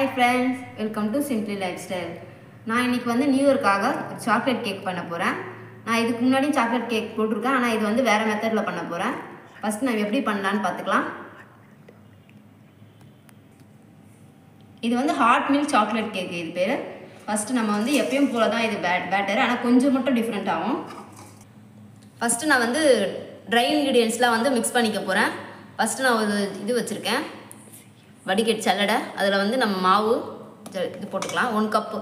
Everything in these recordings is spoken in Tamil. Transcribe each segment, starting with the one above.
Hi friends, welcome to Simply Lifestyle. நான் இன்னைக்கு வந்து நியூ இயர்க்காக சாக்லேட் கேக் பண்ண போறேன். நான் இதுக்கு முன்னாடி சாக்லேட் கேக் போட்டுருக்கேன், ஆனா இது வந்து வேற மெத்தட்ல பண்ண போறேன். ஃபர்ஸ்ட் நான் எப்படி பண்ணலாம்னு பார்த்துக்கலாம். இது வந்து ஹாட் மில்க் சாக்லேட் கேக் இது பேரு. ஃபர்ஸ்ட் நம்ம வந்து எப்பவும் போல தான் இது பேட்டர், ஆனா கொஞ்சம் மட்டும் டிஃபரண்ட் ஆகும். ஃபர்ஸ்ட் நான் வந்து ட்ரை இன்கிரிடியன்ட்ஸ்லாம் வந்து மிக்ஸ் பண்ணிக்க போறேன். ஃபர்ஸ்ட் நான் ஒரு இது வச்சிருக்கேன், வடிகட்டி சல்லடை. அதில் வந்து நம்ம மாவு இது போட்டுக்கலாம். 1 கப்பு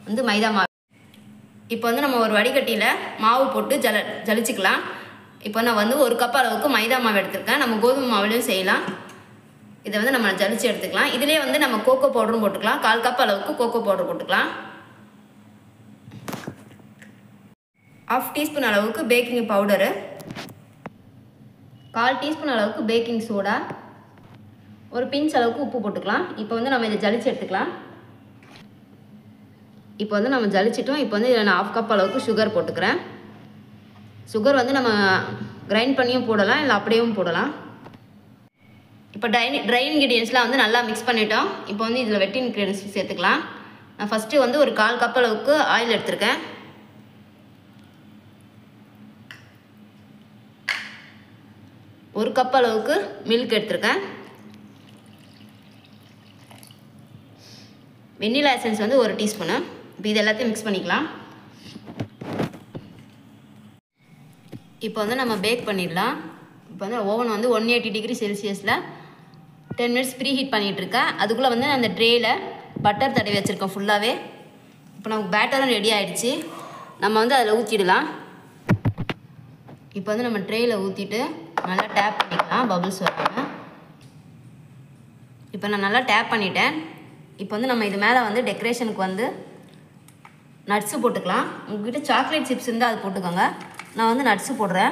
வந்து மைதா மாவு. இப்போ வந்து நம்ம ஒரு வடிகட்டியில் மாவு போட்டு ஜலிச்சுக்கலாம். இப்போ நான் வந்து 1 கப் அளவுக்கு மைதா மாவு எடுத்துருக்கேன். நம்ம கோதுமை மாவுலையும் செய்யலாம். இதை வந்து நம்ம ஜலிச்சு எடுத்துக்கலாம். இதிலே வந்து நம்ம கோகோ பவுடரும் போட்டுக்கலாம். 1/4 கப் அளவுக்கு கோகோ பவுடர் போட்டுக்கலாம். 1/2 டீஸ்பூன் அளவுக்கு பேக்கிங் பவுடரு, 1/4 டீஸ்பூன் அளவுக்கு பேக்கிங் சோடா, ஒரு பிஞ்ச் அளவுக்கு உப்பு போட்டுக்கலாம். இப்போ வந்து நம்ம இதை ஜலிச்சு எடுத்துக்கலாம். இப்போ வந்து நம்ம ஜலிச்சிட்டோம். இப்போ வந்து இதில் நான் 1/2 கப் அளவுக்கு சுகர் போட்டுக்கிறேன். சுகர் வந்து நம்ம கிரைண்ட் பண்ணியும் போடலாம், இல்லை அப்படியும் போடலாம். இப்போ ட்ரை இன்கிரிடியன்ஸ்லாம் வந்து நல்லா மிக்ஸ் பண்ணிட்டோம். இப்போ வந்து இதில் வெட் இன்கிரிடியன்ஸ் சேர்த்துக்கலாம். நான் ஃபஸ்ட்டு வந்து ஒரு 1/4 கப் அளவுக்கு ஆயில் எடுத்திருக்கேன். ஒரு கப் அளவுக்கு மில்க் எடுத்திருக்கேன். வெண்ணிலா எசன்ஸ் வந்து 1 டீஸ்பூனு. இப்போ இது எல்லாத்தையும் மிக்ஸ் பண்ணிக்கலாம். இப்போ வந்து நம்ம பேக் பண்ணிடலாம். இப்போ வந்து ஓவன் வந்து 180 டிகிரி செல்சியஸில் 10 மினிட்ஸ் ப்ரீ ஹீட் பண்ணிகிட்ருக்கேன். அதுக்குள்ளே வந்து அந்த ட்ரேயில் பட்டர் தடவி வச்சுருக்கேன் ஃபுல்லாகவே. இப்போ நமக்கு பேட்டரும் ரெடி ஆகிடுச்சு. நம்ம வந்து அதில் ஊற்றிடலாம். இப்போ வந்து நம்ம ட்ரேயில் ஊற்றிட்டு நல்லா டேப் பண்ணிக்கலாம், பபிள்ஸ் வரணும். இப்போ நான் நல்லா டேப் பண்ணிட்டேன். இப்போ வந்து நம்ம இது மேலே வந்து டெக்கரேஷனுக்கு வந்து நட்ஸு போட்டுக்கலாம். உங்கள்கிட்ட சாக்லேட் சிப்ஸ் இருந்தால் அது போட்டுக்கோங்க. நான் வந்து நட்ஸு போடுறேன்.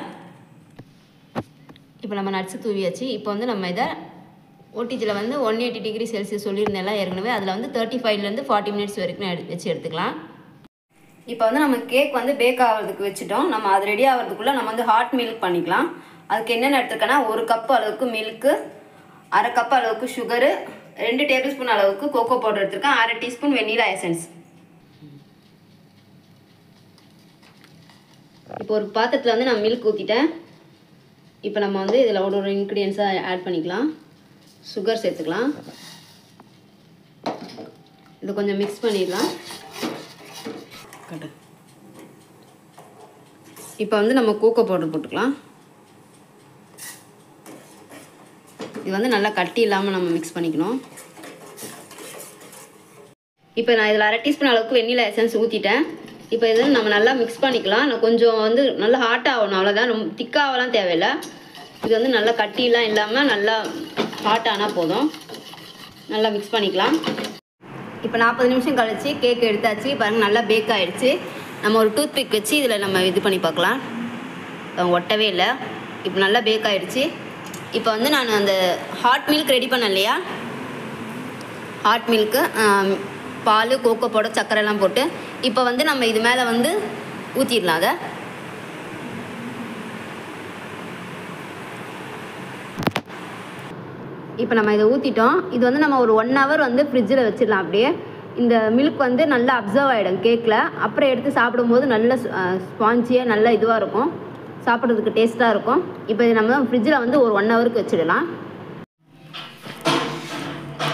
இப்போ நம்ம நட்ஸு தூவியாச்சு. இப்போ வந்து நம்ம இதை ஓடிஜியில் வந்து 180 டிகிரி செல்சியஸ் சொல்லியிருந்தேன்ல ஏற்கனவே, அதில் வந்து 35லேருந்து 40 மினிட்ஸ் வரைக்கும் வச்சு எடுத்துக்கலாம். இப்போ வந்து நம்ம கேக் வந்து பேக் ஆகிறதுக்கு வச்சுட்டோம். நம்ம அது ரெடி ஆகிறதுக்குள்ளே நம்ம வந்து ஹாட் மில்க் பண்ணிக்கலாம். அதுக்கு என்னென்ன எடுத்துருக்கேன்னா 1 கப் அளவுக்கு மில்க்கு, 1/2 கப் அளவுக்கு சுகரு, 2 டேபிள் ஸ்பூன் அளவுக்கு கோகோ பவுடர் எடுத்துருக்கேன், 1/2 டீஸ்பூன் வெண்ணிலா எசன்ஸ். இப்போ ஒரு பாத்திரத்தில் வந்து நான் மில்க் ஊற்றிட்டேன். இப்போ நம்ம வந்து இதில் ஒரு இன்க்ரீடியன்ஸாக ஆட் பண்ணிக்கலாம். சுகர் சேர்த்துக்கலாம். இதை கொஞ்சம் மிக்ஸ் பண்ணிடலாம். இப்போ வந்து நம்ம கோகோ பவுடர் போட்டுக்கலாம். இது வந்து நல்லா கட்டி இல்லாமல் நம்ம மிக்ஸ் பண்ணிக்கணும். இப்போ நான் இதில் 1/2 டீஸ்பூன் அளவுக்கு வெண்ணிலா எசன்ஸ் ஊற்றிட்டேன். இப்போ இதை நம்ம நல்லா மிக்ஸ் பண்ணிக்கலாம். நான் கொஞ்சம் வந்து நல்லா ஹாட் ஆகணும், அவ்வளோதான். ரொம்ப திக்காகலாம் தேவையில்லை. இது வந்து நல்லா கட்டிலாம் இல்லாமல் நல்லா ஹாட் ஆனால் போதும். நல்லா மிக்ஸ் பண்ணிக்கலாம். இப்போ 40 நிமிஷம் கழிச்சு கேக் எடுத்தாச்சு. பாருங்கள், நல்லா பேக் ஆகிடுச்சு. நம்ம ஒரு டூத் பிக் வச்சு இதில் நம்ம இது பண்ணி பார்க்கலாம். ஒட்டவே இல்லை. இப்போ நல்லா பேக் ஆகிடுச்சு. இப்போ வந்து நான் அந்த ஹாட் மில்க் ரெடி பண்ணேன் இல்லையா, ஹாட் மில்க்கு, பால், கோகோ பவுடர், சர்க்கரைலாம் போட்டு இப்போ வந்து நம்ம இது மேலே வந்து ஊற்றிடலாம். அதை இப்போ நம்ம இதை ஊற்றிட்டோம். இது வந்து நம்ம ஒரு 1 ஹவர் வந்து ஃப்ரிட்ஜில் வச்சிடலாம். அப்படியே இந்த மில்க் வந்து நல்லா அப்சர்வ் ஆகிடும் கேக்கில். அப்புறம் எடுத்து சாப்பிடும்போது நல்ல ஸ்பான்ஜியாக நல்ல இதுவாக இருக்கும், சாப்பிட்றதுக்கு டேஸ்ட்டாக இருக்கும். இப்போ இது நம்ம ஃப்ரிட்ஜில் வந்து ஒரு 1 ஹவருக்கு வச்சிடலாம்.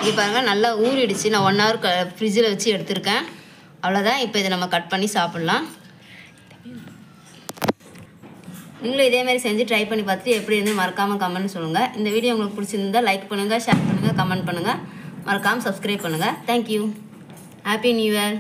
இது பாருங்கள், நல்லா ஊறிடுச்சு. நான் 1 ஹவர் ஃப்ரிட்ஜில் வச்சு எடுத்திருக்கேன். அவ்வளோதான். இப்போ இதை நம்ம கட் பண்ணி சாப்பிட்லாம். நீங்களும் இதேமாதிரி செஞ்சு ட்ரை பண்ணி பார்த்துட்டு எப்படி இருந்து மறக்காமல் கமெண்ட் சொல்லுங்கள். இந்த வீடியோ உங்களுக்கு பிடிச்சிருந்தால் லைக் பண்ணுங்கள், ஷேர் பண்ணுங்கள், கமெண்ட் பண்ணுங்கள். மறக்காமல் சப்ஸ்கிரைப் பண்ணுங்கள். தேங்க்யூ. Happy new year.